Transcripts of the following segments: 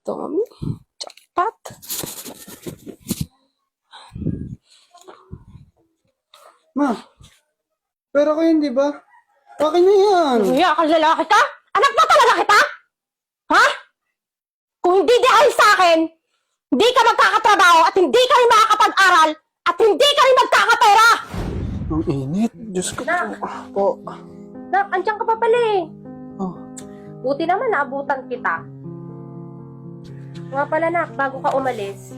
dami. Jackpot. Ma, pera ko yun, di ba? Akin na yan. Kaya ka lalaki ka? Anak na talaga kita? Ha? Kung hindi dahil sa akin, hindi ka magkakatrabaho at hindi ka rin makakapag-aral at hindi ka rin magkakapera! Ang init. Diyos ko Nak. po. Nak, andyan ka pa pala eh. Oh, Buti naman naabutan kita. Nga pala nak, bago ka umalis,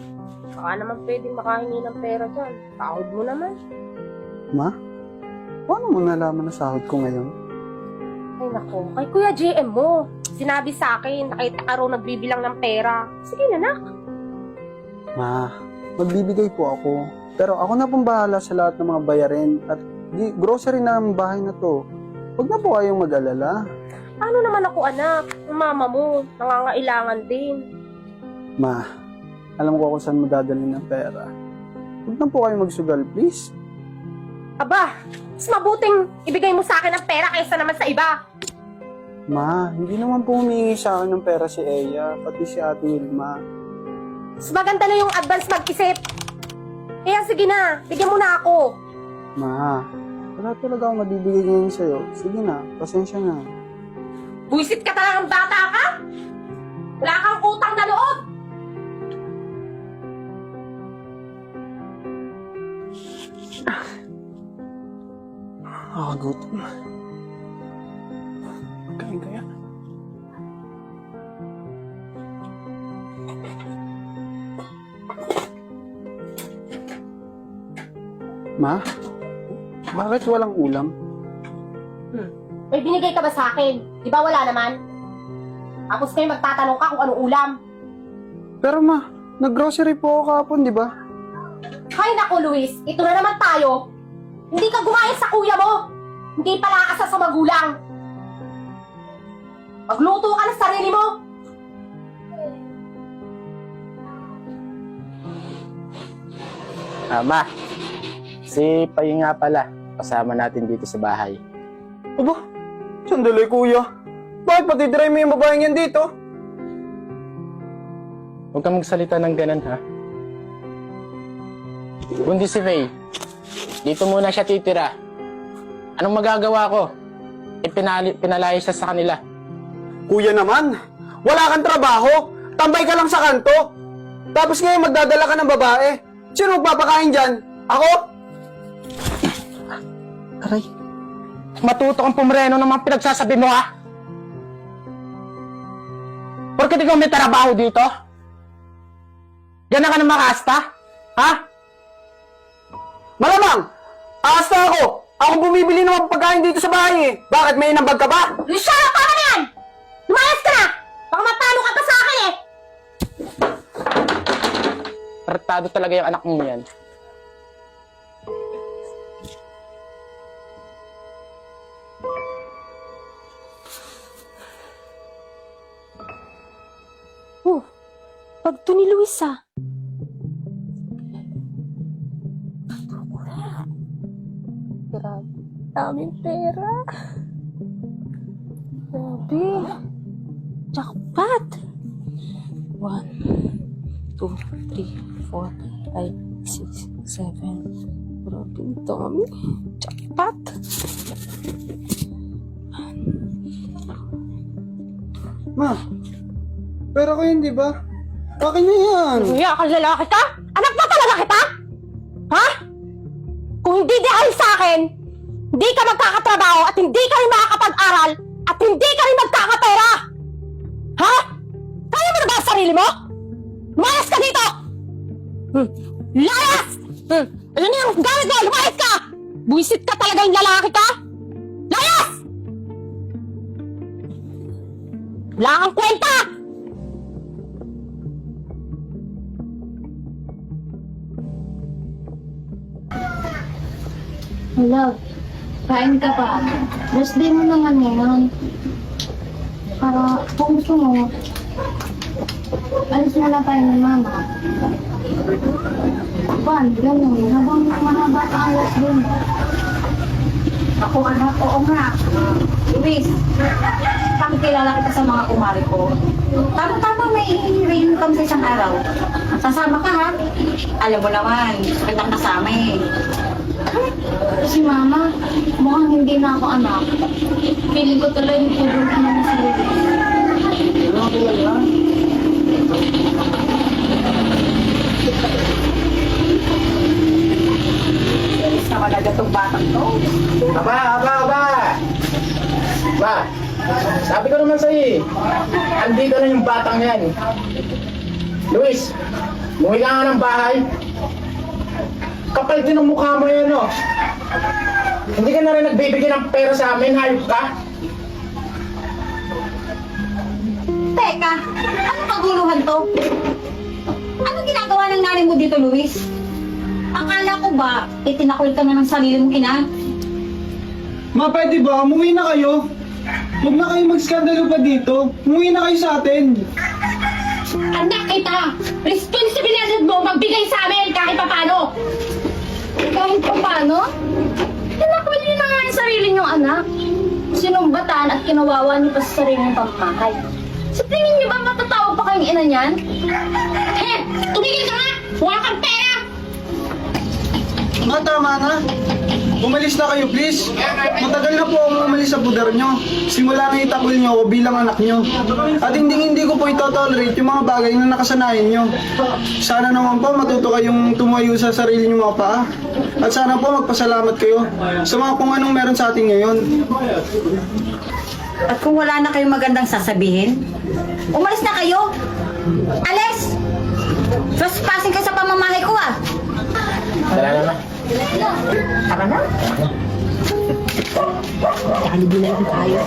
baka naman pwedeng makahingi ng pera dyan. Sahod mo naman. ma? Paano mo nalaman na sahod ko ngayon? Ay nako, kay Kuya JM mo. Sinabi sa akin, nakita ka raw nagbibilang ng pera. Sige na nak. Ma, magbibigay po ako. Pero ako na pong bahala sa lahat ng mga bayarin at grocery na ang bahay na to. Huwag na po kayong mag-alala. Ano naman ako anak? Ang mama mo, nangangailangan din. Ma, alam ko kung saan madadalhin ng pera. Huwag na po kayong magsugal, please. Aba, mas mabuting ibigay mo sa akin ang pera kaysa naman sa iba. Ma, hindi naman po humingi sa akin ng pera si Eya, pati si Ate Wilma. Mas maganda na yung advance mag-isip. Kaya sige na, bigyan mo na ako. Ma, wala talaga akong mabibigay ngayon sa'yo. Sige na, pasensya na. Buisit ka talagang bata ka? Wala kang utang na loob. Gutom. Kain kaya? Ma? Bakit walang ulam? May binigay ka ba sa akin? Di ba wala naman? Tapos kayo magtatanong ka kung anong ulam. Pero ma, nag-grocery po ako kahapon, di ba? Hay nako Luis, ito na naman tayo. Hindi ka gumaya sa kuya mo. Hindi pala asa sa magulang. Magluto ka ng sarili mo. Ma, si Payi nga pala, kasama natin dito sa bahay. Aba, sandali kuya. Bakit patitry mo yung babaeng yan dito? Huwag kang magsalita ng ganun, ha? Kundi si Faye, dito muna siya titira. Anong magagawa ko? Pinalayas siya sa kanila. Kuya naman, wala kang trabaho. Tambay ka lang sa kanto. Tapos ngayon magdadala ka ng babae. Sino magpapakain dyan? Ako? Aray, matuto kang pumreno ng mga pinagsasabi mo, ha? Porket ikaw may trabaho dito? Ganun ka na makasta? Ha? Malamang! Asta ako! Ako bumibili ng mga pagkain dito sa bahay eh. Bakit may inambag ka ba? Luciano, tama na yan! Lumayas ka na! Baka matalo ka pa sa akin eh! Tratado talaga yung anak mo yan. Pag to ni Luis ah. Grabe. Daming pera. Grabe. Jackpot. 1, 2, 3, 4, 5, 6, 7. Grabe, ang dami. Jackpot. Ma, pera ko yun, di ba? Akin na yan. Kaya ka lalaki ka? Anak na talaga kita? Ha? Kung hindi dahil sa akin, hindi ka magkakatrabaho at hindi ka rin makakapag-aral at hindi ka rin magkakapera! Ha? Kaya mo na ba ang sarili mo? Lumayas ka dito! Layas! Ayun na yung gamit mo! Lumayas ka! Buisit ka talaga yung lalaki ka? Layas! Wala kang kwenta! Love, kain ka pa. Rest day mo naman ngayon. Para kung gusto mo, alis na lang tayo ng mama. Juan, ganun. Habang mahaba ang alas din. Ako anak, oo nga. Luis, pakikilala kita sa mga kumari ko. Tama-tama may kami sa isang araw. Sasama ka ha? Alam mo naman, kitang kasama eh. Si Mama, mukhang hindi na ako anak. Feeling ko tuloy yung puro na naman si Alis naman agad itong batang to. Aba! Ba, sabi ko naman sa'yo eh, andito na yung batang yan. Luis, umuwi ka nga ng bahay. Kapal din ang mukha mo yan, no? Hindi ka na rin nagbibigay ng pera sa amin, hayop ka? Teka, anong kaguluhan to? Anong ginagawa ng nanay mo dito, Luis? Akala ko ba, itinakol ka na ng sarili mong ina? Ma, pwede ba? Umuwi na kayo. Huwag na kayo mag-skandalo pa dito. Umuwi na kayo sa atin. Anak kita! Responsibilidad mo magbigay sa amin kahit papano! Kahit pa paano? Tinakwil niyo na nga yung sarili niyong anak. Sinumbatan at kinawawa niyo pa sa sarili niyong pamamahay. Sa tingin niyo ba matatao pa kayong ina niyan? He! Tumigil ka nga! Wala kang pera! Ma, tama na. Umalis na kayo, please. Matagal na po akong umalis sa pudar nyo. Simula na itakwil nyo ako bilang anak nyo. At hindi ko po itotolerate yung mga bagay na nakasanayan nyo. Sana naman po matuto kayong tumayo sa sarili nyo mga paa. At sana po magpasalamat kayo sa mga kung anong meron sa atin ngayon. At kung wala na kayong magandang sasabihin, umalis na kayo! Alis! Trespassing kayo sa pamamahay ko ah! Tara na. Tara na! Kalibi na lang tayo.